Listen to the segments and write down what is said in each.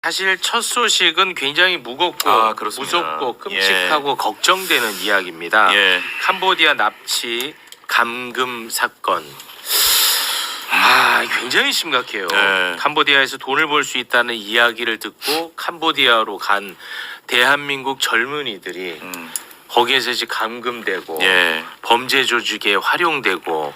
사실 첫 소식은 굉장히 무겁고 무섭고 끔찍하고 걱정되는 이야기입니다. 캄보디아 납치 감금 사건. 굉장히 심각해요. 캄보디아에서 돈을 벌 수 있다는 이야기를 듣고 캄보디아로 간 대한민국 젊은이들이 거기에서 이제 감금되고 범죄 조직에 활용되고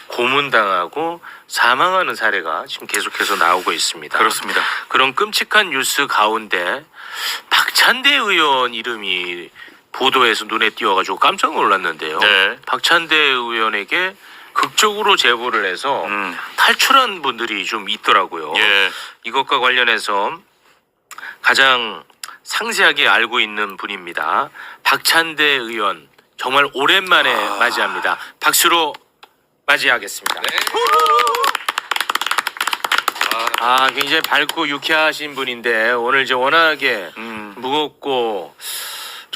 고문당하고 사망하는 사례가 지금 계속해서 나오고 있습니다. 그렇습니다. 그런 끔찍한 뉴스 가운데 박찬대 의원 이름이 보도에서 눈에 띄어가지고 깜짝 놀랐는데요. 박찬대 의원에게 극적으로 제보를 해서 탈출한 분들이 좀 있더라고요. 이것과 관련해서 가장 상세하게 알고 있는 분입니다. 박찬대 의원 정말 오랜만에 맞이합니다. 박수로 맞이하겠습니다. 굉장히 밝고 유쾌하신 분인데 오늘 이제 워낙에 무겁고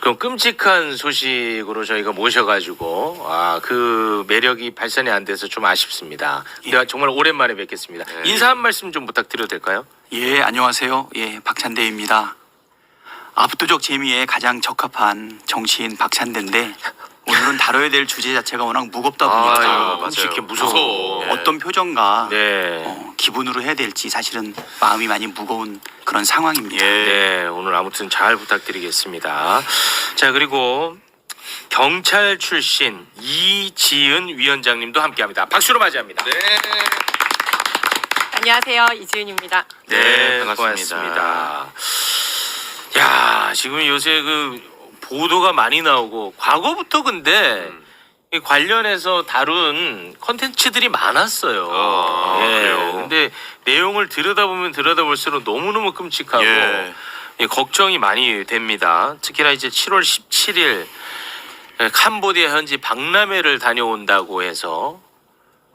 좀 끔찍한 소식으로 저희가 모셔가지고 그 매력이 발산이 안 돼서 좀 아쉽습니다. 정말 오랜만에 뵙겠습니다. 인사 한 말씀 좀 부탁드려도 될까요? 예, 안녕하세요. 박찬대입니다. 압도적 재미에 가장 적합한 정치인 박찬대인데 오늘은 다뤄야 될 주제 자체가 워낙 무겁다 보니까 끔찍해 무서워. 어떤 표정과 네. 기분으로 해야 될지 사실은 마음이 많이 무거운 그런 상황입니다. 네, 오늘 아무튼 잘 부탁드리겠습니다. 자, 그리고 경찰 출신 이지은 위원장님도 함께합니다. 박수로 맞이합니다. 안녕하세요, 이지은입니다. 네, 반갑습니다. 고맙습니다. 야, 지금 요새 그 보도가 많이 나오고 과거부터 근데 이 관련해서 다룬 컨텐츠들이 많았어요. 그래요? 근데 내용을 들여다보면 들여다볼수록 너무너무 끔찍하고 걱정이 많이 됩니다. 특히나 이제 7월 17일 캄보디아 현지 박람회를 다녀온다고 해서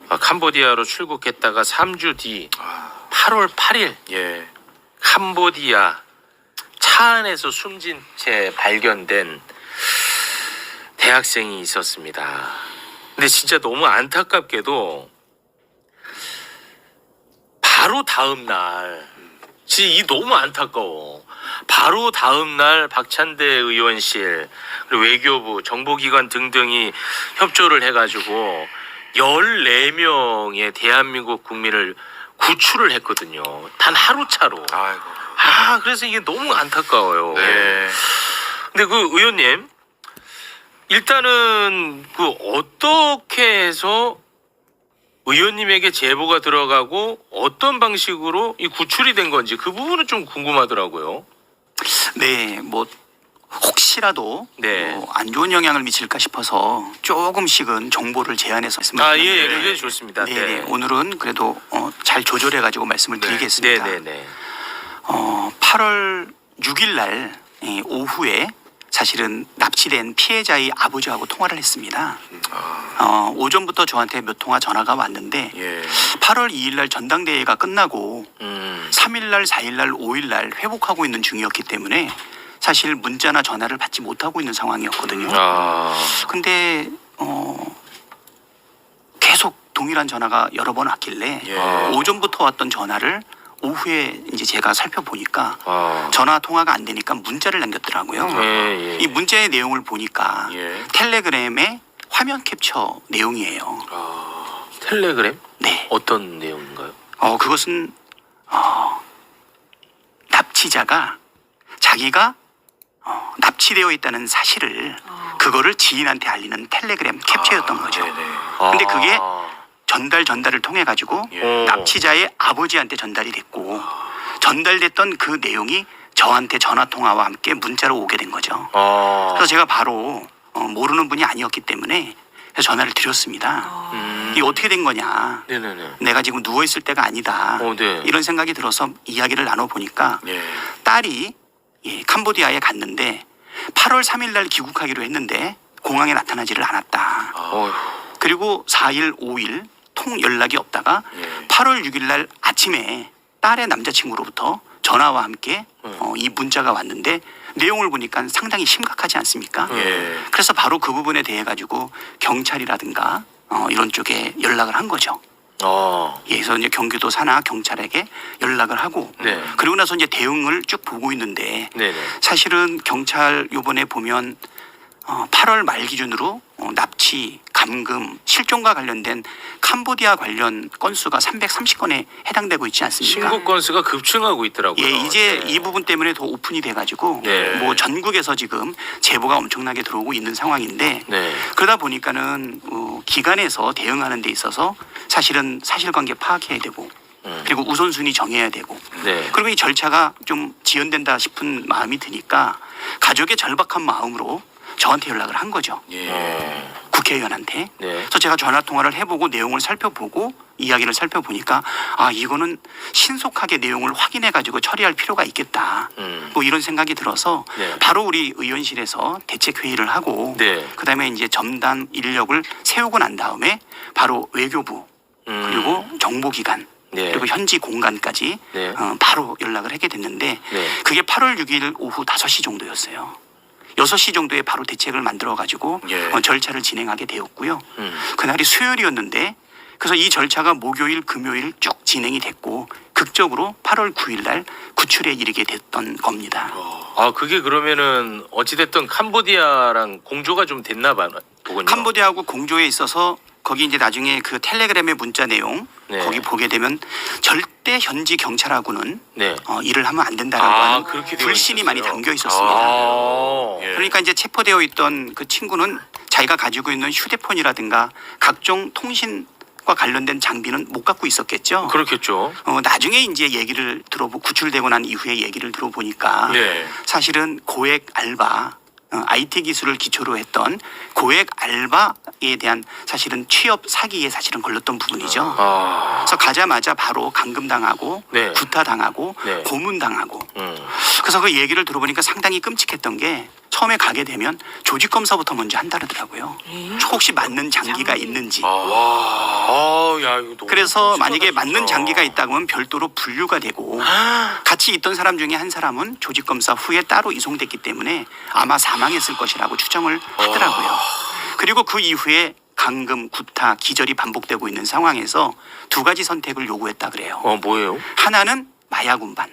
캄보디아로 출국했다가 3주 뒤 8월 8일 캄보디아 차 안에서 숨진 채 발견된 대학생이 있었습니다. 근데 진짜 너무 안타깝게도 바로 다음 날, 진짜 이 너무 안타까워. 바로 다음 날 박찬대 의원실, 그리고 외교부, 정보기관 등등이 협조를 해가지고 14명의 대한민국 국민을 구출을 했거든요. 단 하루 차로. 그래서 이게 너무 안타까워요. 근데 그 의원님, 일단은 그 어떻게 해서 의원님에게 제보가 들어가고 어떤 방식으로 이 구출이 된 건지 그 부분은 좀 궁금하더라고요. 네, 혹시라도 안 좋은 영향을 미칠까 싶어서 조금씩은 정보를 제안해서 말씀을 드렸는데 그게 좋습니다. 오늘은 그래도 잘 조절해가지고 말씀을 드리겠습니다. 8월 6일 날 오후에 사실은 납치된 피해자의 아버지하고 통화를 했습니다. 오전부터 저한테 몇 통화 전화가 왔는데 8월 2일 날 전당대회가 끝나고 3일 날, 4일 날, 5일 날 회복하고 있는 중이었기 때문에 사실 문자나 전화를 받지 못하고 있는 상황이었거든요. 근데 계속 동일한 전화가 여러 번 왔길래 오전부터 왔던 전화를 오후에 이제 제가 살펴보니까 전화 통화가 안 되니까 문자를 남겼더라고요. 이 문자의 내용을 보니까 텔레그램의 화면 캡처 내용이에요. 텔레그램? 네. 어떤 내용인가요? 그것은 납치자가 자기가 납치되어 있다는 사실을 그거를 지인한테 알리는 텔레그램 캡처였던 거죠. 근데 그게 전달을 통해 가지고 납치자의 아버지한테 전달이 됐고 전달됐던 그 내용이 저한테 전화 통화와 함께 문자로 오게 된 거죠. 그래서 제가 바로 모르는 분이 아니었기 때문에 전화를 드렸습니다. 이게 어떻게 된 거냐? 내가 지금 누워 있을 때가 아니다. 이런 생각이 들어서 이야기를 나눠 보니까 딸이 캄보디아에 갔는데 8월 3일 날 귀국하기로 했는데 공항에 나타나지를 않았다. 그리고 4일, 5일 통 연락이 없다가 8월 6일 날 아침에 딸의 남자친구로부터 전화와 함께 이 문자가 왔는데 내용을 보니까 상당히 심각하지 않습니까? 그래서 바로 그 부분에 대해 가지고 경찰이라든가 이런 쪽에 연락을 한 거죠. 그래서 이제 경기도 산하 경찰에게 연락을 하고 네. 그리고 나서 이제 대응을 쭉 보고 있는데 네네. 사실은 경찰 요번에 보면 8월 말 기준으로 납치, 감금, 실종과 관련된 캄보디아 관련 건수가 330건에 해당되고 있지 않습니까? 신고 건수가 급증하고 있더라고요. 예, 이제 네. 이 부분 때문에 더 오픈이 돼가지고 네. 뭐 전국에서 지금 제보가 엄청나게 들어오고 있는 상황인데 네. 그러다 보니까는 기관에서 대응하는 데 있어서 사실은 사실관계 파악해야 되고 그리고 우선순위 정해야 되고 네. 그리고 이 절차가 좀 지연된다 싶은 마음이 드니까 가족의 절박한 마음으로 저한테 연락을 한 거죠. 국회의원한테. 네. 그래서 제가 전화 통화를 해보고 내용을 살펴보고 이야기를 살펴보니까 이거는 신속하게 내용을 확인해 가지고 처리할 필요가 있겠다. 뭐 이런 생각이 들어서 네. 바로 우리 의원실에서 대책 회의를 하고 네. 그다음에 이제 전담 인력을 세우고 난 다음에 바로 외교부 그리고 정보기관 네. 그리고 현지 공간까지 네. 바로 연락을 하게 됐는데 네. 그게 8월 6일 오후 5시 정도였어요. 6시 정도에 바로 대책을 만들어 가지고 절차를 진행하게 되었고요. 그날이 수요일이었는데 그래서 이 절차가 목요일, 금요일 쭉 진행이 됐고 극적으로 8월 9일 날 구출에 이르게 됐던 겁니다. 그게 그러면은 어찌됐든 캄보디아랑 공조가 좀 됐나 보군요. 캄보디아하고 공조에 있어서 거기 이제 나중에 그 텔레그램의 문자 내용 네. 거기 보게 되면 절대 현지 경찰하고는 네. 일을 하면 안 된다라고 하는 그렇게 되어 불신이 많이 있었어요? 담겨 있었습니다. 예. 그러니까 이제 체포되어 있던 그 친구는 자기가 가지고 있는 휴대폰이라든가 각종 통신과 관련된 장비는 못 갖고 있었겠죠. 그렇겠죠. 나중에 이제 얘기를 들어보고 구출되고 난 이후에 얘기를 들어보니까 네. 사실은 고액 알바 IT 기술을 기초로 했던 고액 알바에 대한 사실은 취업 사기에 사실은 걸렸던 부분이죠. 그래서 가자마자 바로 감금당하고 네. 구타당하고 네. 고문당하고 그래서 그 얘기를 들어보니까 상당히 끔찍했던 게 처음에 가게 되면 조직 검사부터 먼저 한다더라고요. 혹시 맞는 장기가 있는지. 야, 이거 너무 그래서 만약에 끔찍하다, 맞는 진짜. 장기가 있다고 하면 별도로 분류가 되고 같이 있던 사람 중에 한 사람은 조직 검사 후에 따로 이송됐기 때문에 아마 사망했을 것이라고 추정을 하더라고요. 그리고 그 이후에 감금, 구타, 기절이 반복되고 있는 상황에서 두 가지 선택을 요구했다 그래요. 뭐예요? 하나는 마약 운반,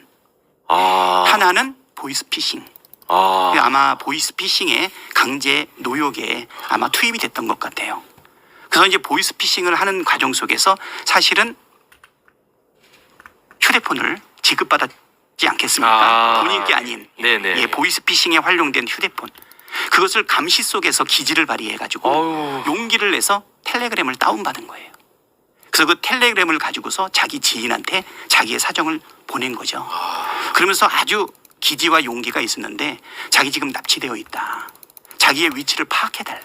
하나는 보이스피싱. 아마 보이스피싱에 강제 노역에 아마 투입이 됐던 것 같아요. 그래서 이제 보이스피싱을 하는 과정 속에서 사실은 휴대폰을 지급받았지 않겠습니까? 본인 게 아닌 네네. 보이스피싱에 활용된 휴대폰. 그것을 감시 속에서 기지를 발휘해가지고 용기를 내서 텔레그램을 다운받은 거예요. 그래서 그 텔레그램을 가지고서 자기 지인한테 자기의 사정을 보낸 거죠. 그러면서 아주 기지와 용기가 있었는데 자기 지금 납치되어 있다. 자기의 위치를 파악해달라.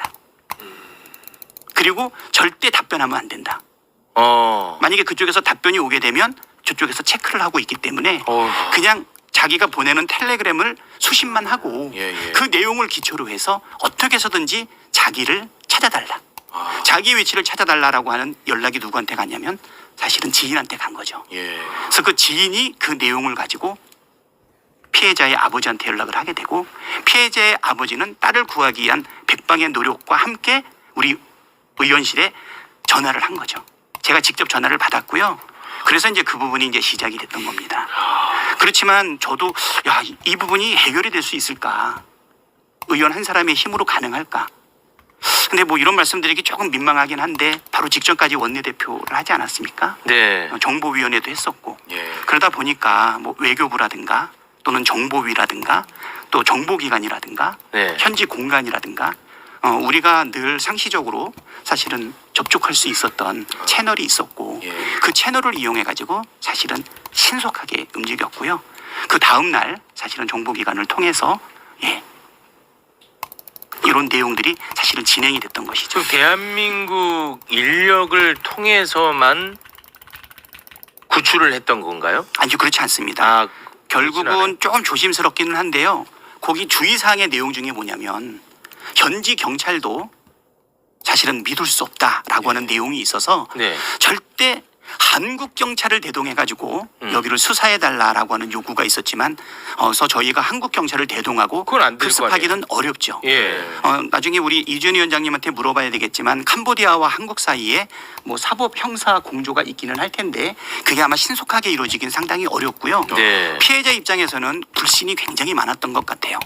그리고 절대 답변하면 안 된다. 만약에 그쪽에서 답변이 오게 되면 저쪽에서 체크를 하고 있기 때문에 그냥 자기가 보내는 텔레그램을 수신만 하고 그 내용을 기초로 해서 어떻게 해서든지 자기를 찾아달라. 자기 위치를 찾아달라라고 하는 연락이 누구한테 갔냐면 사실은 지인한테 간 거죠. 그래서 그 지인이 그 내용을 가지고 피해자의 아버지한테 연락을 하게 되고 피해자의 아버지는 딸을 구하기 위한 백방의 노력과 함께 우리 의원실에 전화를 한 거죠. 제가 직접 전화를 받았고요. 그래서 이제 그 부분이 이제 시작이 됐던 겁니다. 그렇지만 저도 이 부분이 해결이 될 수 있을까? 의원 한 사람의 힘으로 가능할까? 근데 뭐 이런 말씀드리기 조금 민망하긴 한데 바로 직전까지 원내대표를 하지 않았습니까? 네. 정보위원회도 했었고 그러다 보니까 뭐 외교부라든가 또는 정보위라든가 또 정보기관이라든가 네. 현지 공간이라든가 우리가 늘 상시적으로 사실은 접촉할 수 있었던 채널이 있었고 그 채널을 이용해 가지고 사실은 신속하게 움직였고요. 그 다음 날 사실은 정보기관을 통해서 이런 내용들이 사실은 진행이 됐던 것이죠. 그럼 대한민국 인력을 통해서만 구출을 했던 건가요? 아니요, 그렇지 않습니다. 결국은 조금 조심스럽기는 한데요. 거기 주의사항의 내용 중에 뭐냐면 현지 경찰도 사실은 믿을 수 없다라고 하는 내용이 있어서 절대 한국 경찰을 대동해가지고 여기를 수사해달라라고 하는 요구가 있었지만, 그래서 저희가 한국 경찰을 대동하고 그건 안 될 거 급습하기는 어렵죠. 예. 나중에 우리 이주연 위원장님한테 물어봐야 되겠지만, 캄보디아와 한국 사이에 뭐 사법 형사 공조가 있기는 할 텐데 그게 아마 신속하게 이루어지긴 상당히 어렵고요. 네. 피해자 입장에서는 불신이 굉장히 많았던 것 같아요.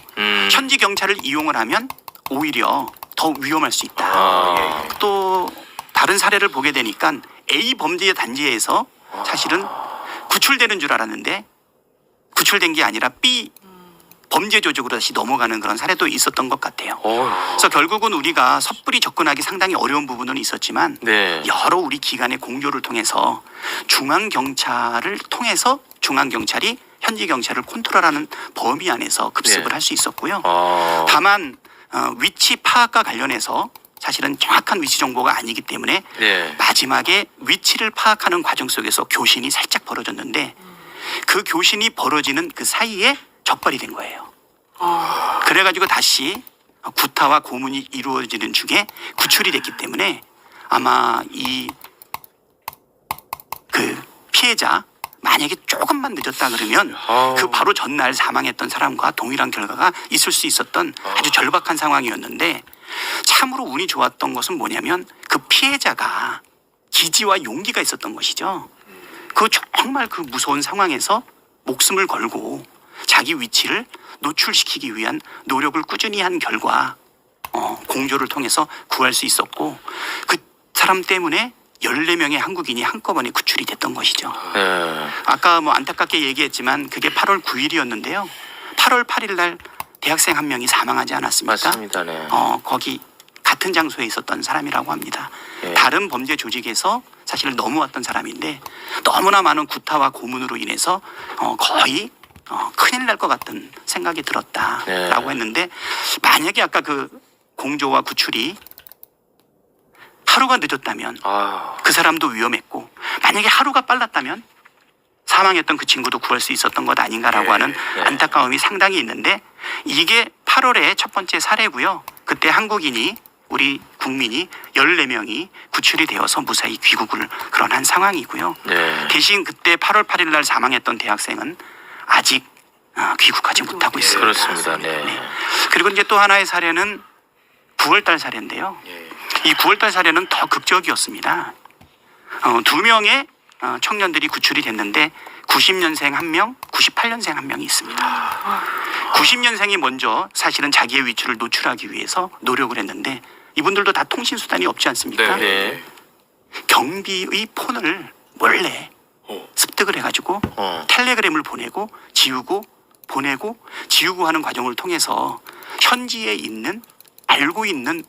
현지 경찰을 이용을 하면 오히려 더 위험할 수 있다. 또 다른 사례를 보게 되니까 A 범죄 단지에서 사실은 구출되는 줄 알았는데 구출된 게 아니라 B 범죄 조직으로 다시 넘어가는 그런 사례도 있었던 것 같아요. 그래서 결국은 우리가 섣불리 접근하기 상당히 어려운 부분은 있었지만, 네. 여러 우리 기관의 공조를 통해서 중앙경찰을 통해서 중앙경찰이 현지 경찰을 컨트롤하는 범위 안에서 급습을 네. 할 수 있었고요. 다만 위치 파악과 관련해서 사실은 정확한 위치 정보가 아니기 때문에 네. 마지막에 위치를 파악하는 과정 속에서 교신이 살짝 벌어졌는데, 그 교신이 벌어지는 그 사이에 적발이 된 거예요. 그래가지고 다시 구타와 고문이 이루어지는 중에 구출이 됐기 때문에 아마 이 그 피해자 만약에 조금만 늦었다 그러면 그 바로 전날 사망했던 사람과 동일한 결과가 있을 수 있었던 아주 절박한 상황이었는데, 참으로 운이 좋았던 것은 뭐냐면 그 피해자가 기지와 용기가 있었던 것이죠. 그 정말 그 무서운 상황에서 목숨을 걸고 자기 위치를 노출시키기 위한 노력을 꾸준히 한 결과 공조를 통해서 구할 수 있었고, 그 사람 때문에 14명의 한국인이 한꺼번에 구출이 됐던 것이죠. 아까 뭐 안타깝게 얘기했지만 그게 8월 9일이었는데요. 8월 8일 날 대학생 한 명이 사망하지 않았습니까? 맞습니다. 네. 거기 같은 장소에 있었던 사람이라고 합니다. 예. 다른 범죄 조직에서 사실 넘어왔던 사람인데 너무나 많은 구타와 고문으로 인해서 거의 큰일 날 것 같은 생각이 들었다라고 했는데, 만약에 아까 그 공조와 구출이 하루가 늦었다면 그 사람도 위험했고, 만약에 하루가 빨랐다면 사망했던 그 친구도 구할 수 있었던 것 아닌가라고 하는 안타까움이 상당히 있는데, 이게 8월의 첫 번째 사례고요. 그때 한국인이 우리 국민이 14명이 구출이 되어서 무사히 귀국을 그런 한 상황이고요. 네. 대신 그때 8월 8일 날 사망했던 대학생은 아직 귀국하지 못하고 있습니다. 그렇습니다. 네. 그리고 이제 또 하나의 사례는 9월달 사례인데요. 이 9월달 사례는 더 극적이었습니다. 2명의 청년들이 구출이 됐는데 90년생 1명, 98년생 1명이 있습니다. 90년생이 먼저 사실은 자기의 위치를 노출하기 위해서 노력을 했는데, 이분들도 다 통신수단이 없지 않습니까? 네. 경비의 폰을 몰래 습득을 해가지고 텔레그램을 보내고 지우고 보내고 지우고 하는 과정을 통해서 현지에 있는 알고 있는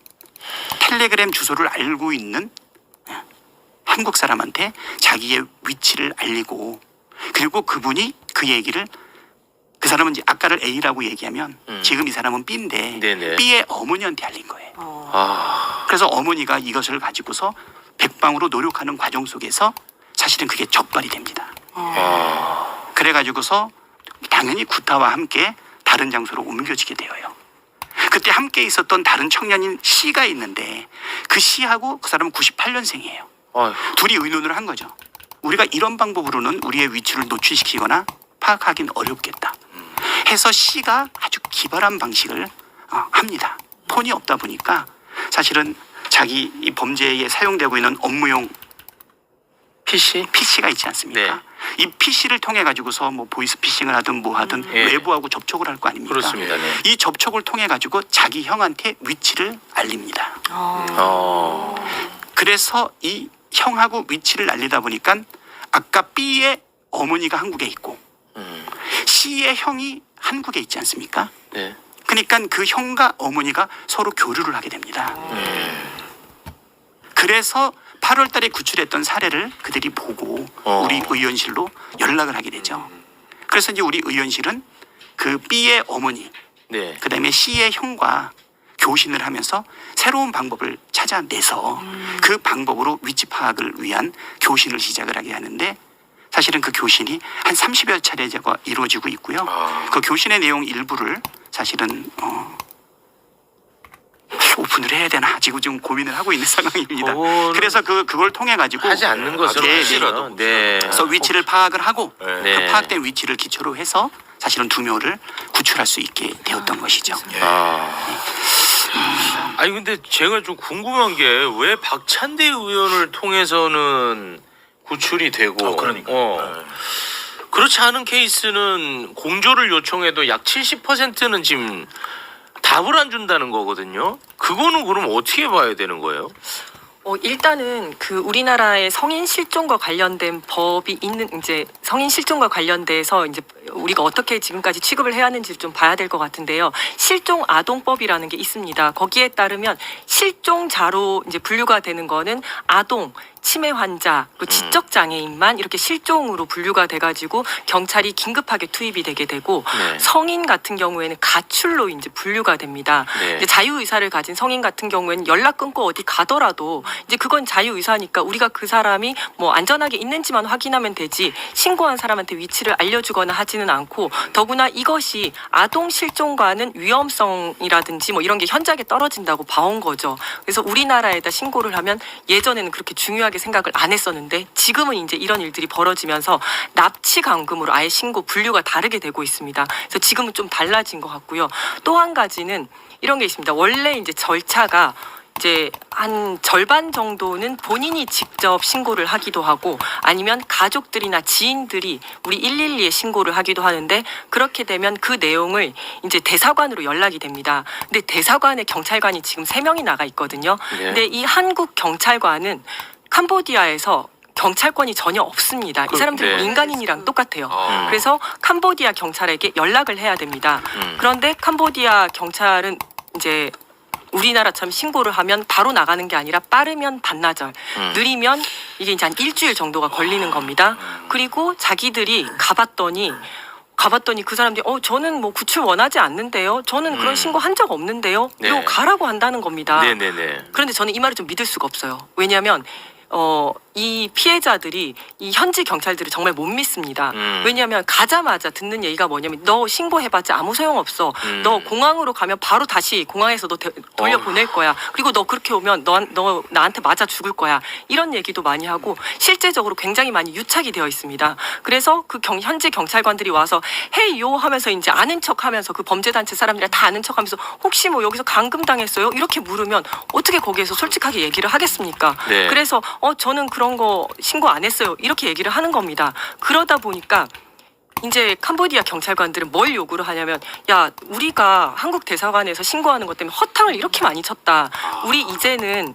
텔레그램 주소를 알고 있는 한국 사람한테 자기의 위치를 알리고, 그리고 그분이 그 얘기를, 그 사람은 이제 아까를 A라고 얘기하면 지금 이 사람은 B인데 네네. B의 어머니한테 알린 거예요. 그래서 어머니가 이것을 가지고서 백방으로 노력하는 과정 속에서 사실은 그게 적발이 됩니다. 그래가지고서 당연히 구타와 함께 다른 장소로 옮겨지게 되어요. 그때 함께 있었던 다른 청년인 C가 있는데, 그 C하고 그 사람은 98년생이에요. 둘이 의논을 한 거죠. 우리가 이런 방법으로는 우리의 위치를 노출시키거나 파악하기는 어렵겠다 해서 C가 아주 기발한 방식을 합니다. 폰이 없다 보니까 사실은 자기 이 범죄에 사용되고 있는 업무용 PC가 있지 않습니까? 네. 이 PC를 통해 가지고서 뭐 보이스피싱을 하든 뭐 하든 외부하고 접촉을 할 거 아닙니까? 그렇습니다. 네. 이 접촉을 통해 가지고 자기 형한테 위치를 알립니다. 그래서 이 형하고 위치를 알리다 보니까 아까 B의 어머니가 한국에 있고 C의 형이 한국에 있지 않습니까? 네. 그러니까 그 형과 어머니가 서로 교류를 하게 됩니다. 그래서 8월 달에 구출했던 사례를 그들이 보고 우리 의원실로 연락을 하게 되죠. 그래서 이제 우리 의원실은 그 B의 어머니, 네. 그다음에 C의 형과 교신을 하면서 새로운 방법을 찾아내서 그 방법으로 위치 파악을 위한 교신을 시작을 하게 하는데, 사실은 그 교신이 한 30여 차례가 이루어지고 있고요. 그 교신의 내용 일부를 사실은 오픈을 해야 되나 지금 고민을 하고 있는 상황입니다. 그거는 그래서 그걸 통해 가지고 하지 않는 것으로 네, 확실하죠. 네. 그래서 위치를 파악을 하고 네. 그 파악된 위치를 기초로 해서 사실은 2명을 구출할 수 있게 되었던 것이죠. 아니 근데 제가 좀 궁금한 게 왜 박찬대 의원을 통해서는 구출이 되고 그렇지 않은 케이스는 공조를 요청해도 약 70%는 지금 답을 안 준다는 거거든요. 그거는 그럼 어떻게 봐야 되는 거예요? 일단은 그 우리나라의 성인 실종과 관련된 법이 있는 이제 성인 실종과 관련돼서 이제 우리가 어떻게 지금까지 취급을 해야 하는지 좀 봐야 될 것 같은데요. 실종 아동법이라는 게 있습니다. 거기에 따르면 실종자로 이제 분류가 되는 거는 아동, 치매 환자, 지적 장애인만 이렇게 실종으로 분류가 돼가지고 경찰이 긴급하게 투입이 되게 되고 네. 성인 같은 경우에는 가출로 이제 분류가 됩니다. 네. 이제 자유 의사를 가진 성인 같은 경우에는 연락 끊고 어디 가더라도 이제 그건 자유 의사니까 우리가 그 사람이 뭐 안전하게 있는지만 확인하면 되지 신고한 사람한테 위치를 알려주거나 하지는 않고 더구나 이것이 아동 실종과는 위험성이라든지 뭐 이런 게 현저하게 떨어진다고 봐온 거죠. 그래서 우리나라에다 신고를 하면 예전에는 그렇게 중요하게 생각을 안 했었는데 지금은 이제 이런 일들이 벌어지면서 납치 감금으로 아예 신고 분류가 다르게 되고 있습니다. 그래서 지금은 좀 달라진 것 같고요. 또 한 가지는 이런 게 있습니다. 원래 이제 절차가 이제 한 절반 정도는 본인이 직접 신고를 하기도 하고 아니면 가족들이나 지인들이 우리 112에 신고를 하기도 하는데 그렇게 되면 그 내용을 이제 대사관으로 연락이 됩니다. 근데 대사관에 경찰관이 지금 3명이 나가 있거든요. 네. 근데 이 한국 경찰관은 캄보디아에서 경찰권이 전혀 없습니다. 이 사람들은 네. 민간인이랑 똑같아요. 그래서 캄보디아 경찰에게 연락을 해야 됩니다. 그런데 캄보디아 경찰은 이제 우리나라처럼 신고를 하면 바로 나가는 게 아니라 빠르면 반나절, 느리면 이게 이제 한 일주일 정도가 걸리는 겁니다. 그리고 자기들이 가봤더니 그 사람들이 저는 뭐 구출 원하지 않는데요. 저는 그런 신고 한 적 없는데요. 네. 이러고 가라고 한다는 겁니다. 네네네. 그런데 저는 이 말을 좀 믿을 수가 없어요. 왜냐하면 이 피해자들이 이 현지 경찰들을 정말 못 믿습니다. 왜냐하면 가자마자 듣는 얘기가 뭐냐면 너 신고해봤자 아무 소용없어. 너 공항으로 가면 바로 다시 공항에서 너 돌려보낼 거야. 그리고 너 그렇게 오면 너 나한테 맞아 죽을 거야. 이런 얘기도 많이 하고 실제적으로 굉장히 많이 유착이 되어 있습니다. 그래서 그 현지 경찰관들이 와서 헤이요 하면서 이제 아는 척하면서 그 범죄단체 사람들이 다 아는 척하면서 혹시 뭐 여기서 감금당했어요? 이렇게 물으면 어떻게 거기에서 솔직하게 얘기를 하겠습니까? 네. 그래서 저는 그런 거 신고 안 했어요. 이렇게 얘기를 하는 겁니다. 그러다 보니까 이제 캄보디아 경찰관들은 뭘 요구를 하냐면 야 우리가 한국 대사관에서 신고하는 것 때문에 허탕을 이렇게 많이 쳤다. 우리 이제는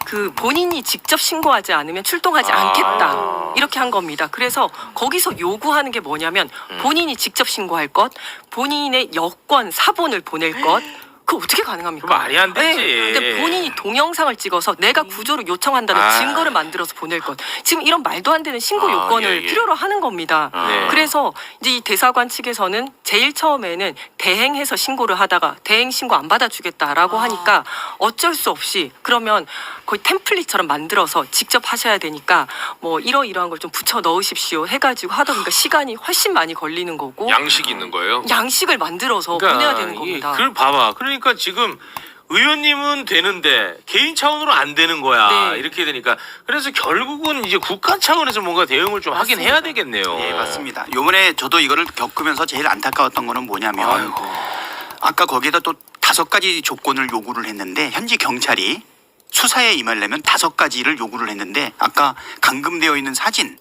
그 본인이 직접 신고하지 않으면 출동하지 않겠다. 이렇게 한 겁니다. 그래서 거기서 요구하는 게 뭐냐면 본인이 직접 신고할 것, 본인의 여권, 사본을 보낼 것. 그거 어떻게 가능합니까? 말이 안 되지. 네, 근데 본인이 동영상을 찍어서 내가 구조를 요청한다는 증거를 만들어서 보낼 것. 지금 이런 말도 안 되는 신고 요건을 필요로 하는 겁니다. 네. 그래서 이제 이 대사관 측에서는 제일 처음에는 대행해서 신고를 하다가 대행 신고 안 받아주겠다라고 하니까 어쩔 수 없이 그러면 거의 템플릿처럼 만들어서 직접 하셔야 되니까 뭐 이러이러한 걸 좀 붙여 넣으십시오 해가지고 하다 보니까 시간이 훨씬 많이 걸리는 거고 양식이 있는 거예요? 양식을 만들어서 보내야 되는 겁니다. 그걸 봐봐. 그러니까 지금 의원님은 되는데 개인 차원으로 안 되는 거야. 네. 이렇게 되니까 그래서 결국은 이제 국가 차원에서 뭔가 대응을 좀 하긴 해야 되겠네요. 네, 맞습니다. 요번에 저도 이거를 겪으면서 제일 안타까웠던 거는 뭐냐면 아까 거기에다 또 5가지 조건을 요구를 했는데 현지 경찰이 수사에 임하려면 5가지를 요구를 했는데 아까 감금되어 있는 사진,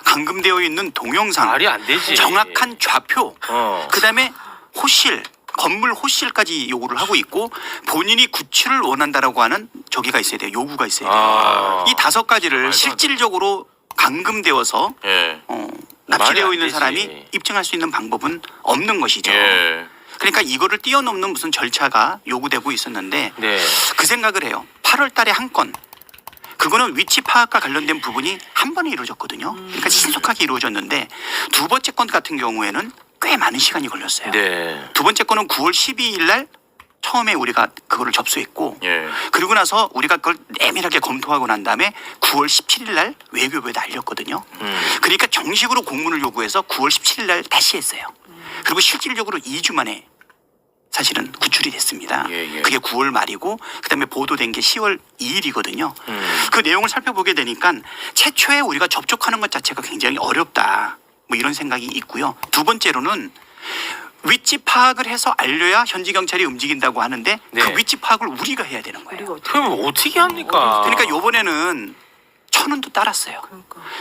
감금되어 있는 동영상, 말이 안 되지. 정확한 좌표, 어. 그다음에 호실, 건물 호실까지 요구를 하고 있고 본인이 구출을 원한다라고 하는 저기가 있어야 돼요. 요구가 있어야 돼요. 이 5가지를 실질적으로 감금되어서 예. 납치되어 말이 안 있는 되지. 사람이 입증할 수 있는 방법은 없는 것이죠. 예. 그러니까 이거를 뛰어넘는 무슨 절차가 요구되고 있었는데 네. 그 생각을 해요. 8월 달에 한 건. 그거는 위치 파악과 관련된 부분이 한 번에 이루어졌거든요. 그러니까 신속하게 이루어졌는데 2번째 건 같은 경우에는 꽤 많은 시간이 걸렸어요. 네. 2번째 건은 9월 12일 날 처음에 우리가 그거를 접수했고 예. 그리고 나서 우리가 그걸 내밀하게 검토하고 난 다음에 9월 17일 날 외교부에다 알렸거든요. 그러니까 정식으로 공문을 요구해서 9월 17일 날 다시 했어요. 그리고 실질적으로 2주 만에 사실은 구출이 됐습니다. 예. 그게 9월 말이고 그다음에 보도된 게 10월 2일이거든요. 그 내용을 살펴보게 되니까 최초에 우리가 접촉하는 것 자체가 굉장히 어렵다. 뭐 이런 생각이 있고요. 두 번째로는 위치 파악을 해서 알려야 현지 경찰이 움직인다고 하는데 네. 그 위치 파악을 우리가 해야 되는 거예요. 그럼 어떻게 합니까? 그러니까 이번에는 천운도 따랐어요.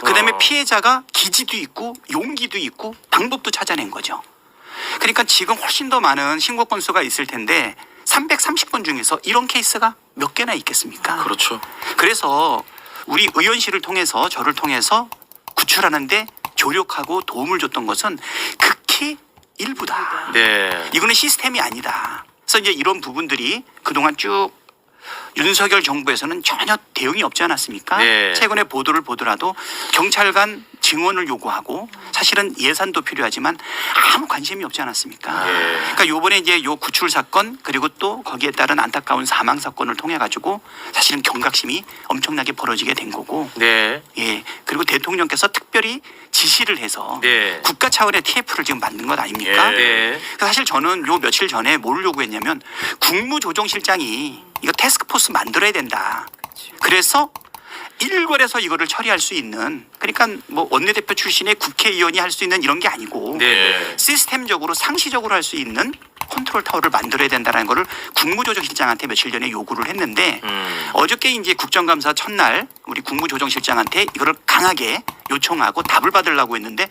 그다음에 피해자가 기지도 있고 용기도 있고 방법도 찾아낸 거죠. 그러니까 지금 훨씬 더 많은 신고 건수가 있을 텐데 330건 중에서 이런 케이스가 몇 개나 있겠습니까? 그렇죠. 그래서 우리 의원실을 통해서 저를 통해서 구출하는데 조력하고 도움을 줬던 것은 극히 일부다. 네. 이거는 시스템이 아니다. 그래서 이제 이런 부분들이 그동안 쭉 윤석열 정부에서는 전혀 대응이 없지 않았습니까? 네. 최근에 보도를 보더라도 경찰 간 증언을 요구하고 사실은 예산도 필요하지만 아무 관심이 없지 않았습니까? 네. 그러니까 요번에 이제 요 구출 사건 그리고 또 거기에 따른 안타까운 사망 사건을 통해 가지고 사실은 경각심이 엄청나게 벌어지게 된 거고 네. 예. 그리고 대통령께서 특별히 지시를 해서 네. 국가 차원의 TF를 지금 만든 것 아닙니까? 네. 사실 저는 요 며칠 전에 뭘 요구했냐면 국무조정실장이 이거 태스크포스 만들어야 된다. 그래서 일괄해서 이거를 처리할 수 있는 그러니까 뭐 원내대표 출신의 국회의원이 할 수 있는 이런 게 아니고 네. 시스템적으로 상시적으로 할 수 있는 컨트롤 타워를 만들어야 된다는 거를 국무조정실장한테 며칠 전에 요구를 했는데 어저께 이제 국정감사 첫날 우리 국무조정실장한테 이거를 강하게 요청하고 답을 받으려고 했는데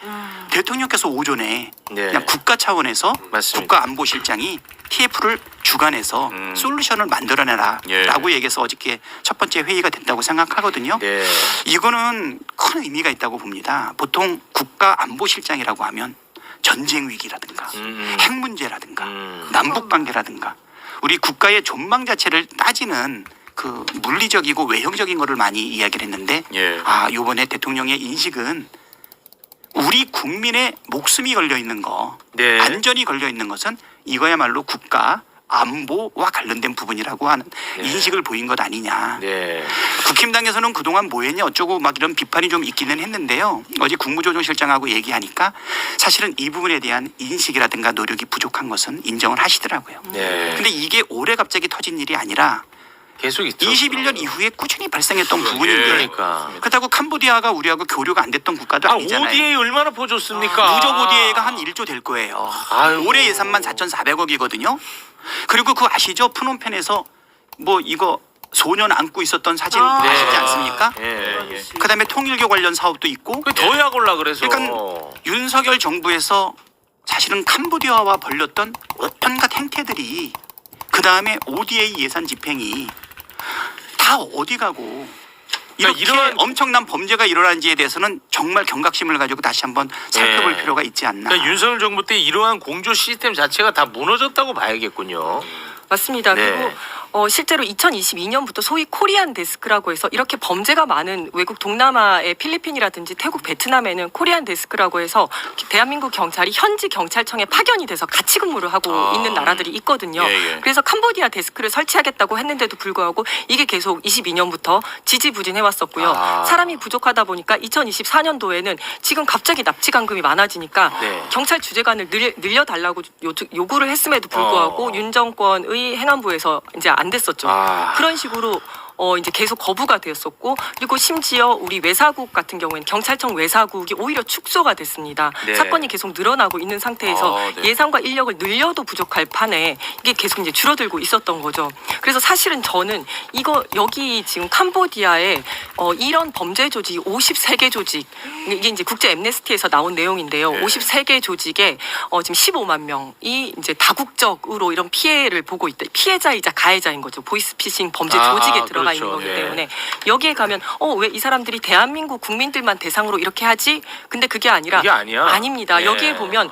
대통령께서 오전에 네. 그냥 국가 차원에서 맞습니다. 국가안보실장이 TF를 주관해서 솔루션을 만들어내라 예. 라고 얘기해서 어저께 첫 번째 회의가 됐다고 생각하거든요. 네. 이거는 큰 의미가 있다고 봅니다. 보통 국가안보실장이라고 하면 전쟁 위기라든가 핵 문제라든가 남북 관계라든가 우리 국가의 전망 자체를 따지는 그 물리적이고 외형적인 거를 많이 이야기를 했는데 예. 이번에 대통령의 인식은 우리 국민의 목숨이 걸려 있는 거, 네. 안전이 걸려 있는 것은 이거야말로 국가 안보와 관련된 부분이라고 하는 인식을 보인 것 아니냐. 네. 국힘당에서는 그동안 뭐 했냐 어쩌고 막 이런 비판이 좀 있기는 했는데요. 어제 국무조정실장하고 얘기하니까 사실은 이 부분에 대한 인식이라든가 노력이 부족한 것은 인정을 하시더라고요. 네. 근데 이게 올해 갑자기 터진 일이 아니라 계속 있죠. 21년 이후에 꾸준히 발생했던 부분인데 그러니까. 그렇다고 캄보디아가 우리하고 교류가 안 됐던 국가도 아니잖아요. ODA 얼마나 퍼줬습니까? 누적 ODA가 한 1조 될 거예요. 아이고. 올해 예산만 4,400억이거든요. 그리고 그거 아시죠? 프놈펜에서 뭐 이거 소년 안고 있었던 사진 아시지 않습니까? 예. 그다음에 통일교 관련 사업도 있고 더 약올라 그래서. 그러니까 윤석열 정부에서 사실은 캄보디아와 벌렸던 온갖 행태들이 그다음에 ODA 예산 집행이 다 어디 가고 그러니까 이렇게 이런- 엄청난 범죄가 일어난지에 대해서는 정말 경각심을 가지고 다시 한번 살펴볼 네. 필요가 있지 않나. 그러니까 윤석열 정부 때 이러한 공조 시스템 자체가 다 무너졌다고 봐야겠군요. 맞습니다. 네. 그리고 실제로 2022년부터 소위 코리안 데스크라고 해서 이렇게 범죄가 많은 외국 동남아의 필리핀이라든지 태국, 베트남에는 코리안 데스크라고 해서 대한민국 경찰이 현지 경찰청에 파견이 돼서 같이 근무를 하고 있는 나라들이 있거든요. 예. 그래서 캄보디아 데스크를 설치하겠다고 했는데도 불구하고 이게 계속 22년부터 지지부진해왔었고요. 사람이 부족하다 보니까 2024년도에는 지금 갑자기 납치 감금이 많아지니까 네. 경찰 주재관을 늘려달라고 요구를 했음에도 불구하고 윤 정권의 행안부에서 이제 안 됐었죠. 그런 식으로 이제 계속 거부가 되었었고 그리고 심지어 우리 외사국 같은 경우에는 경찰청 외사국이 오히려 축소가 됐습니다. 네. 사건이 계속 늘어나고 있는 상태에서 네. 예산과 인력을 늘려도 부족할 판에 이게 계속 이제 줄어들고 있었던 거죠. 그래서 사실은 저는 여기 지금 캄보디아에 이런 범죄 조직이 53개 조직 이게 이제 국제 엠네스티에서 나온 내용인데요. 53개 조직에 지금 15만 명이 이제 다국적으로 이런 피해를 보고 있다. 피해자이자 가해자인 거죠. 보이스피싱 범죄 조직에 들어가 있는 그렇죠. 거기 예. 때문에 여기에 가면 왜 이 사람들이 대한민국 국민들만 대상으로 이렇게 하지? 근데 그게 아니라 그게 아니야. 아닙니다. 예. 여기에 보면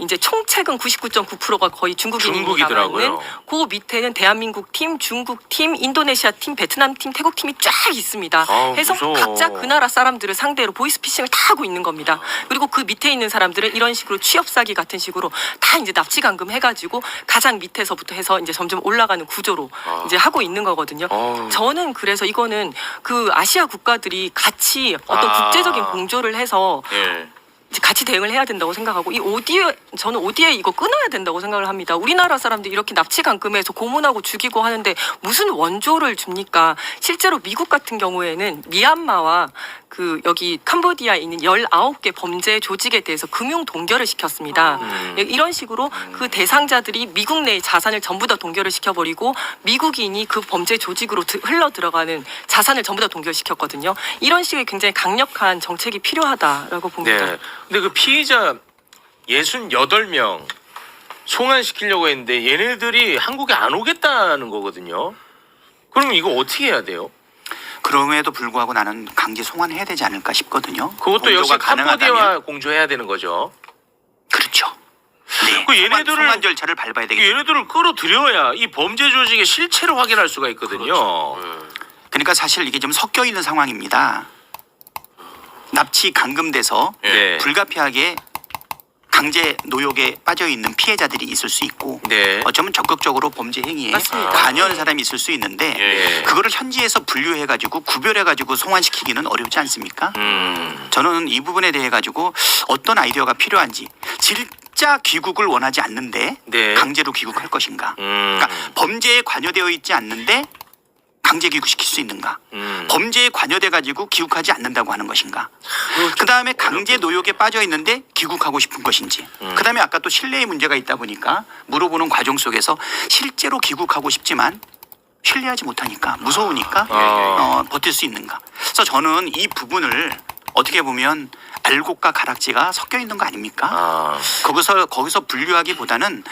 이제 총책은 99.9%가 거의 중국이더라고요. 중국인입니다만은 그 밑에는 대한민국 팀, 중국 팀, 인도네시아 팀, 베트남 팀, 태국 팀이 쫙 있습니다. 해서 무서워. 각자 그 나라 사람들을 상대로 보이스피싱을 다 하고 있는 겁니다. 그리고 그 밑에 있는 사람들은 이런 식으로 취업 사기 같은 식으로 다 이제 납치 감금 해가지고 가장 밑에서부터 해서 이제 점점 올라가는 구조로 이제 하고 있는 거거든요. 저는 그래서 이거는 그 아시아 국가들이 같이 어떤 국제적인 공조를 해서 예. 이제 같이 대응을 해야 된다고 생각하고 이 저는 ODA 이거 끊어야 된다고 생각을 합니다. 우리나라 사람들이 이렇게 납치 감금해서 고문하고 죽이고 하는데 무슨 원조를 줍니까? 실제로 미국 같은 경우에는 미얀마와 그 여기 캄보디아에 있는 19개 범죄 조직에 대해서 금융 동결을 시켰습니다. 이런 식으로 그 대상자들이 미국 내의 자산을 전부 다 동결을 시켜버리고 미국인이 그 범죄 조직으로 흘러 들어가는 자산을 전부 다 동결시켰거든요. 이런 식의 굉장히 강력한 정책이 필요하다라고 봅니다. 네. 근데 그 피의자 68명 송환시키려고 했는데 얘네들이 한국에 안 오겠다는 거거든요. 그럼 이거 어떻게 해야 돼요? 그럼에도 불구하고 나는 강제 송환해야 되지 않을까 싶거든요. 그것도 역시 공조가 캄보디아와 가능하다면. 공조해야 되는 거죠. 그렇죠. 네. 그 얘네들을 송환 절차를 밟아야 되겠죠. 얘네들을 끌어들여야 이 범죄 조직의 실체를 확인할 수가 있거든요. 그러니까 사실 이게 좀 섞여 있는 상황입니다. 납치 감금돼서 네. 불가피하게 강제 노역에 빠져 있는 피해자들이 있을 수 있고 네. 어쩌면 적극적으로 범죄 행위에 맞습니다. 관여하는 사람이 있을 수 있는데 예. 그거를 현지에서 분류해가지고 구별해가지고 송환시키기는 어렵지 않습니까? 저는 이 부분에 대해 가지고 어떤 아이디어가 필요한지 진짜 귀국을 원하지 않는데 네. 강제로 귀국할 것인가? 그러니까 범죄에 관여되어 있지 않는데 강제 귀국시킬 수 있는가? 범죄에 관여돼 가지고 귀국하지 않는다고 하는 것인가? 그 다음에 강제 노역에 빠져 있는데 귀국하고 싶은 것인지. 그 다음에 아까 또 신뢰의 문제가 있다 보니까 물어보는 과정 속에서 실제로 귀국하고 싶지만 신뢰하지 못하니까 무서우니까 버틸 수 있는가? 그래서 저는 이 부분을 어떻게 보면 알곡과 가락지가 섞여 있는 거 아닙니까? 거기서 분류하기보다는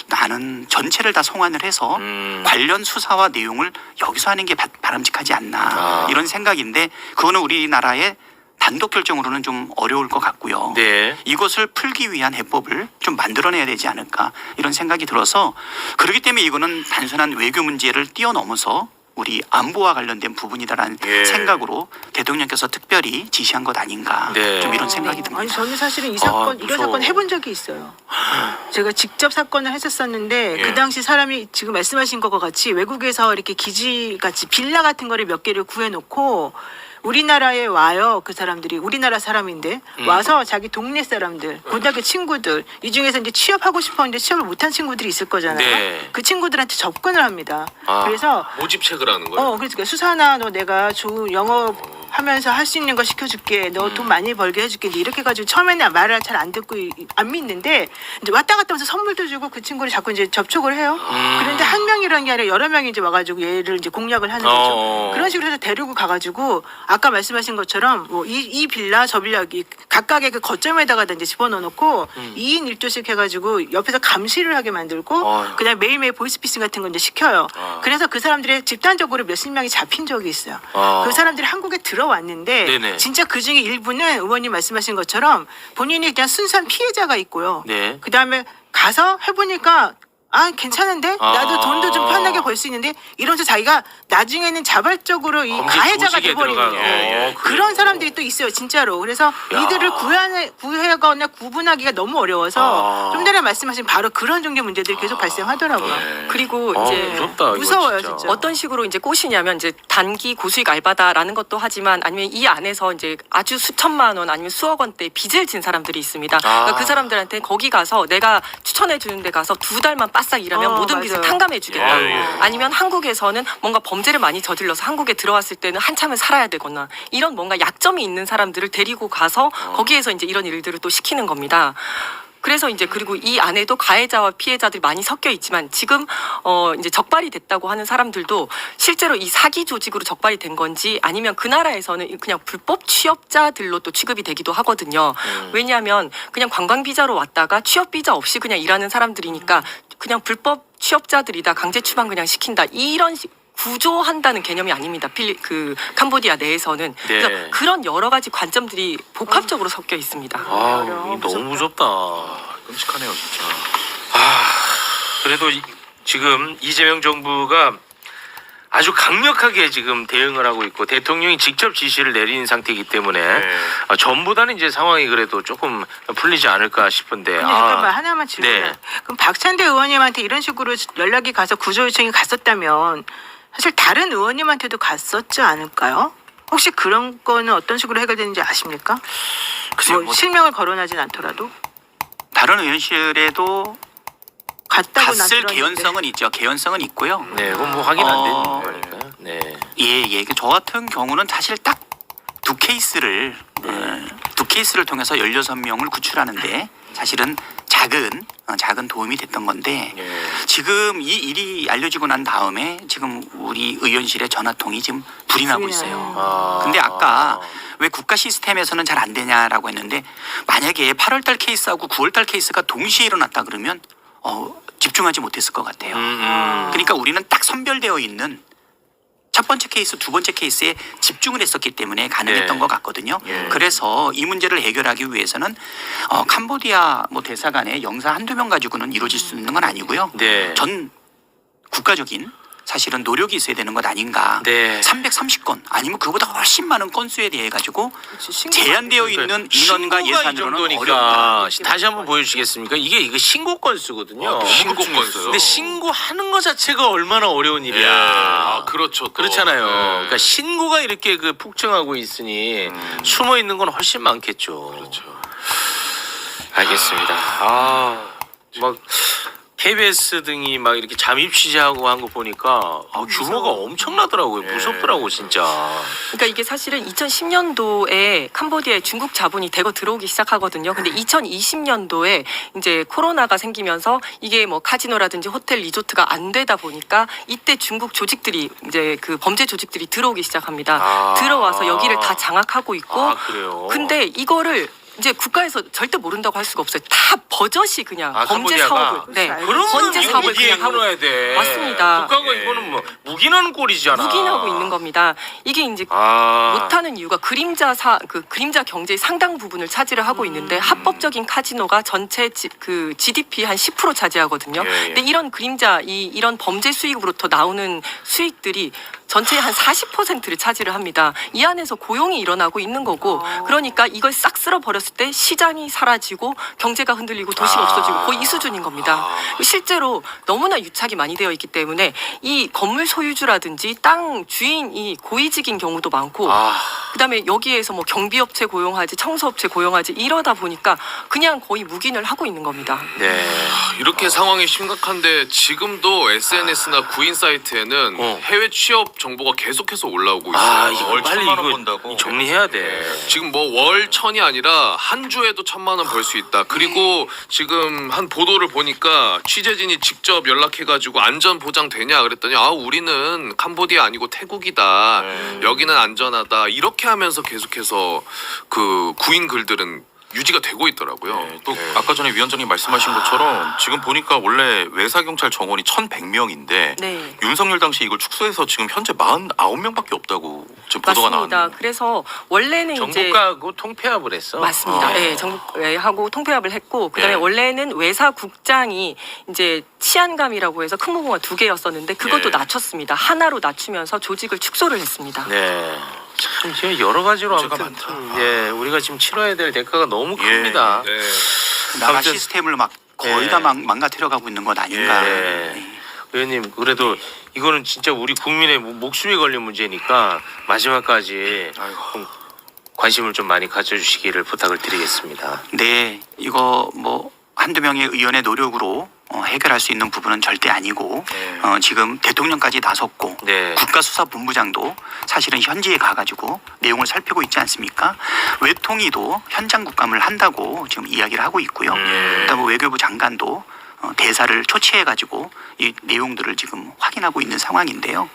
나는 전체를 다 송환을 해서 관련 수사와 내용을 여기서 하는 게 바람직하지 않나 이런 생각인데 그거는 우리나라의 단독 결정으로는 좀 어려울 것 같고요. 네. 이것을 풀기 위한 해법을 좀 만들어내야 되지 않을까 이런 생각이 들어서 그렇기 때문에 이거는 단순한 외교 문제를 뛰어넘어서 우리 안보와 관련된 부분이다라는 생각으로 대통령께서 특별히 지시한 것 아닌가 네. 좀 이런 생각이 듭니다. 아니 저는 사실은 이 사건 이런 무서워. 사건 해본 적이 있어요. 제가 직접 사건을 했었었는데 예. 그 당시 사람이 지금 말씀하신 것과 같이 외국에서 이렇게 기지 같이 빌라 같은 거를 몇 개를 구해놓고 우리나라에 와요. 그 사람들이 우리나라 사람인데 와서 자기 동네 사람들, 고등학교 친구들 이 중에서 이제 취업하고 싶었는데 취업을 못한 친구들이 있을 거잖아요. 네. 그 친구들한테 접근을 합니다. 그래서 모집책을 하는 거예요. 그러니까 수사나 너 내가 좋은 영어 하면서 할 수 있는 거 시켜줄게. 너 돈 많이 벌게 해줄게. 이렇게 해가지고 처음에는 말을 잘 안 듣고 안 믿는데 이제 왔다 갔다 하면서 선물도 주고 그 친구를 자꾸 이제 접촉을 해요. 그런데 한 명이라는 게 아니라 여러 명이 이제 와가지고 얘를 이제 공략을 하는 거죠. 그런 식으로 해서 데리고 가가지고 아까 말씀하신 것처럼 뭐 이 빌라 저 빌라 각각의 그 거점에다가 이제 집어넣어놓고 2인 1조씩 해가지고 옆에서 감시를 하게 만들고 그다음 매일매일 보이스피싱 같은 거 이제 시켜요. 그래서 그 사람들이 집단적으로 몇십 명이 잡힌 적이 있어요. 그 사람들이 한국에 들어왔는데 네네. 진짜 그 중에 일부는 의원님 말씀하신 것처럼 본인이 그냥 순수한 피해자가 있고요. 네. 그다음에 가서 해보니까 괜찮은데 나도 돈도 좀 편하게 벌 수 있는데 이러면서 자기가 나중에는 자발적으로 이 범죄 가해자가 조직에 돼버리는 들어가고. 거예요. 그래요. 그런 사람들이 또 있어요, 진짜로. 그래서 이들을 구해가거나 구분하기가 너무 어려워서 좀 전에 말씀하신 바로 그런 종류 문제들이 계속 발생하더라고요. 그리고 이제 무섭다, 이거 무서워요, 진짜. 진짜. 어떤 식으로 이제 꼬시냐면 이제 단기 고수익 알바다라는 것도 하지만 아니면 이 안에서 이제 아주 수천만 원 아니면 수억 원대 빚을 진 사람들이 있습니다. 그러니까 그 사람들한테 거기 가서 내가 추천해 주는 데 가서 2달만 바싹 일하면 모든 빚을 맞아요. 탕감해 주겠다. 예, 예. 아니면 한국에서는 뭔가 범죄를 많이 저질러서 한국에 들어왔을 때는 한참을 살아야 되거나 이런 뭔가 약점이 있는 사람들을 데리고 가서 거기에서 이제 이런 일들을 또 시키는 겁니다. 그래서 이제 그리고 이 안에도 가해자와 피해자들이 많이 섞여 있지만 지금 이제 적발이 됐다고 하는 사람들도 실제로 이 사기 조직으로 적발이 된 건지 아니면 그 나라에서는 그냥 불법 취업자들로 또 취급이 되기도 하거든요. 왜냐하면 그냥 관광 비자로 왔다가 취업 비자 없이 그냥 일하는 사람들이니까 그냥 불법 취업자들이다 강제 추방 그냥 시킨다 이런 구조한다는 개념이 아닙니다. 그 캄보디아 내에서는 그래서 그런 여러 가지 관점들이 복합적으로 섞여 있습니다. 이거 너무 무섭다. 끔찍하네요, 진짜. 그래도 지금 이재명 정부가 아주 강력하게 지금 대응을 하고 있고 대통령이 직접 지시를 내린 상태이기 때문에 전보다는 이제 상황이 그래도 조금 풀리지 않을까 싶은데. 근데 잠깐만 하나만 질문해. 네. 그럼 박찬대 의원님한테 이런 식으로 연락이 가서 구조 요청이 갔었다면 사실 다른 의원님한테도 갔었지 않을까요? 혹시 그런 거는 어떤 식으로 해결되는지 아십니까? 글쎄요, 뭐 실명을 거론하진 않더라도 다른 의원실에도 갔다고 난 갔을 들었는데. 개연성은 있죠. 개연성은 있고요. 네, 그건 뭐 확인 안 되는 거니까요. 네. 예. 저 같은 경우는 사실 딱 두 케이스를 통해서 16명을 구출하는데 사실은 작은 도움이 됐던 건데 지금 이 일이 알려지고 난 다음에 지금 우리 의원실에 전화통이 지금 불이 나고 있어요. 근데 아까 왜 국가 시스템에서는 잘 안 되냐라고 했는데 만약에 8월달 케이스하고 9월달 케이스가 동시에 일어났다 그러면 집중하지 못했을 것 같아요. 그러니까 우리는 딱 선별되어 있는 첫 번째 케이스, 두 번째 케이스에 집중을 했었기 때문에 가능했던 네. 것 같거든요. 그래서 이 문제를 해결하기 위해서는 캄보디아 대사관의 영사 한두 명 가지고는 이루어질 수 있는 건 아니고요. 네. 전 국가적인 사실은 노력이 있어야 되는 것 아닌가. 네. 330건 아니면 그보다 훨씬 많은 건수에 대해 가지고 신고가 제한되어 있는 인원과 신고가 이 예산으로는 정도니까 어렵다. 다시 한번 보여주시겠습니까? 이게 신고 건수거든요. 신고 건수요. 근데 신고하는 것 자체가 얼마나 어려운 일이야. 아, 그렇죠. 또. 그렇잖아요. 네. 그러니까 신고가 이렇게 폭증하고 있으니 숨어 있는 건 훨씬 많겠죠. 그렇죠. 알겠습니다. 막 KBS 등이 막 이렇게 잠입 취재하고 한 거 보니까 규모가 엄청나더라고요. 무섭더라고 진짜. 그러니까 이게 사실은 2010년도에 캄보디아에 중국 자본이 대거 들어오기 시작하거든요. 근데 2020년도에 이제 코로나가 생기면서 이게 뭐 카지노라든지 호텔 리조트가 안 되다 보니까 이때 중국 조직들이 이제 그 범죄 조직들이 들어오기 시작합니다. 들어와서 여기를 다 장악하고 있고. 그래요. 근데 이거를 이제 국가에서 절대 모른다고 할 수가 없어요. 다 버젓이 그냥 범죄 캄보디아가? 사업을 그러면 범죄 사업을 무기에 그냥 하고 끊어야 돼. 맞습니다. 국가가 이거는 뭐 묵인하는 꼴이잖아. 묵인하고 있는 겁니다. 이게 이제 못하는 이유가 그림자 경제의 상당 부분을 차지를 하고 있는데 합법적인 카지노가 전체 그 GDP 한 10% 차지하거든요. 근데 이런 이런 범죄 수익으로부터 나오는 수익들이 전체의 한 40%를 차지를 합니다. 이 안에서 고용이 일어나고 있는 거고 그러니까 이걸 싹 쓸어 버렸을 때 시장이 사라지고 경제가 흔들리고 도시가 없어지고 거의 이 수준인 겁니다. 실제로 너무나 유착이 많이 되어 있기 때문에 이 건물 소유주라든지 땅 주인이 고위직인 경우도 많고 그다음에 여기에서 뭐 경비업체 고용하지 청소업체 고용하지 이러다 보니까 그냥 거의 묵인을 하고 있는 겁니다. 네. 이렇게 상황이 심각한데 지금도 SNS나 구인 사이트에는 해외 취업 정보가 계속해서 올라오고 있어요. 이거 월 빨리 1,000만 원 이거 번다고. 정리해야 돼. 지금 뭐 월 1,000이 아니라 한 주에도 1,000만 원 벌 수 있다. 그리고 지금 한 보도를 보니까 취재진이 직접 연락해가지고 안전 보장 되냐 그랬더니 우리는 캄보디아 아니고 태국이다. 여기는 안전하다. 이렇게 하면서 계속해서 그 구인 글들은 유지가 되고 있더라고요. 또 아까 전에 위원장님 말씀하신 것처럼 지금 보니까 원래 외사경찰 정원이 1,100명인데 네. 윤석열 당시 이걸 축소해서 지금 현재 49명밖에 없다고 지금 보도가 맞습니다. 나왔네요. 그래서 원래는 이제 정부가하고 통폐합을 했어. 맞습니다. 네, 정부하고 통폐합을 했고 그다음에 원래는 외사국장이 이제 치안감이라고 해서 큰 무궁화 2개였었는데 그것도 낮췄습니다. 하나로 낮추면서 조직을 축소를 했습니다. 네. 참 지금 여러 가지로 문제가 아무튼 우리가 지금 치러야 될 대가가 너무 큽니다. 네. 나라 아무튼- 시스템을 막 거의 다 망가뜨려가고 있는 것 아닌가. 의원님 그래도 이거는 진짜 우리 국민의 목숨이 걸린 문제니까 마지막까지 좀 관심을 좀 많이 가져주시기를 부탁을 드리겠습니다. 네, 이거 뭐 한두 명의 의원의 노력으로 해결할 수 있는 부분은 절대 아니고 지금 대통령까지 나섰고 국가수사본부장도 사실은 현지에 가가지고 내용을 살피고 있지 않습니까? 외통위도 현장 국감을 한다고 지금 이야기를 하고 있고요. 그다음에 외교부 장관도 대사를 초치해가지고 이 내용들을 지금 확인하고 있는 상황인데요.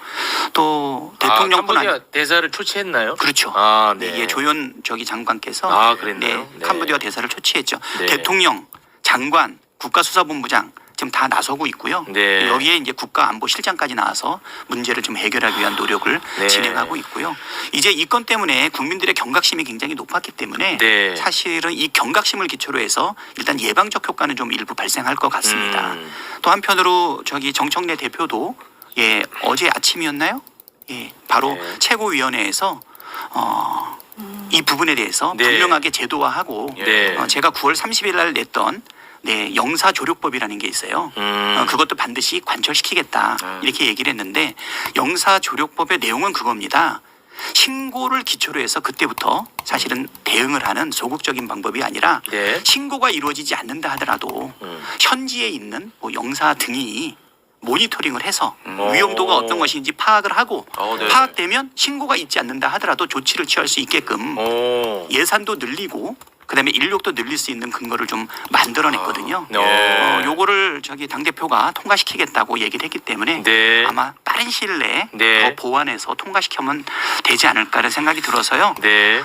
또 대통령뿐 아니라 캄보디아 대사를 초치했나요? 그렇죠. 네. 이게 조연 장관께서 그랬나요? 네. 캄보디아 대사를 초치했죠. 네. 대통령, 장관, 국가수사본부장 지금 다 나서고 있고요. 네. 여기에 이제 국가안보실장까지 나와서 문제를 좀 해결하기 위한 노력을 진행하고 있고요. 이제 이 건 때문에 국민들의 경각심이 굉장히 높았기 때문에 사실은 이 경각심을 기초로 해서 일단 예방적 효과는 좀 일부 발생할 것 같습니다. 또 한편으로 정청래 대표도 어제 아침이었나요? 바로 최고위원회에서 이 부분에 대해서 분명하게 제도화하고 제가 9월 30일 날 냈던 영사조력법이라는 게 있어요. 그것도 반드시 관철시키겠다 이렇게 얘기를 했는데 영사조력법의 내용은 그겁니다. 신고를 기초로 해서 그때부터 사실은 대응을 하는 소극적인 방법이 아니라 네. 신고가 이루어지지 않는다 하더라도 현지에 있는 뭐 영사 등이 모니터링을 해서 위험도가 어떤 것인지 파악을 하고 네. 파악되면 신고가 있지 않는다 하더라도 조치를 취할 수 있게끔 예산도 늘리고 그다음에 인력도 늘릴 수 있는 근거를 좀 만들어냈거든요. 요거를 저기 당 대표가 통과시키겠다고 얘기를 했기 때문에 네. 아마 빠른 시일 내에 네. 더 보완해서 통과시키면 되지 않을까라는 생각이 들어서요. 네.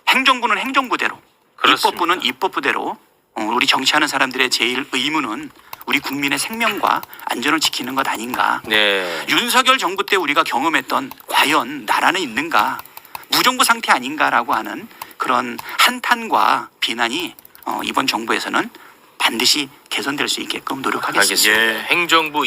행정부는 행정부대로, 그렇습니다. 입법부는 입법부대로 우리 정치하는 사람들의 제일 의무는 우리 국민의 생명과 안전을 지키는 것 아닌가. 네. 윤석열 정부 때 우리가 경험했던 과연 나라는 있는가, 무정부 상태 아닌가라고 하는 그런 한탄과 비난이 이번 정부에서는 반드시 개선될 수 있게끔 노력하겠습니다. 알겠습니다. 행정부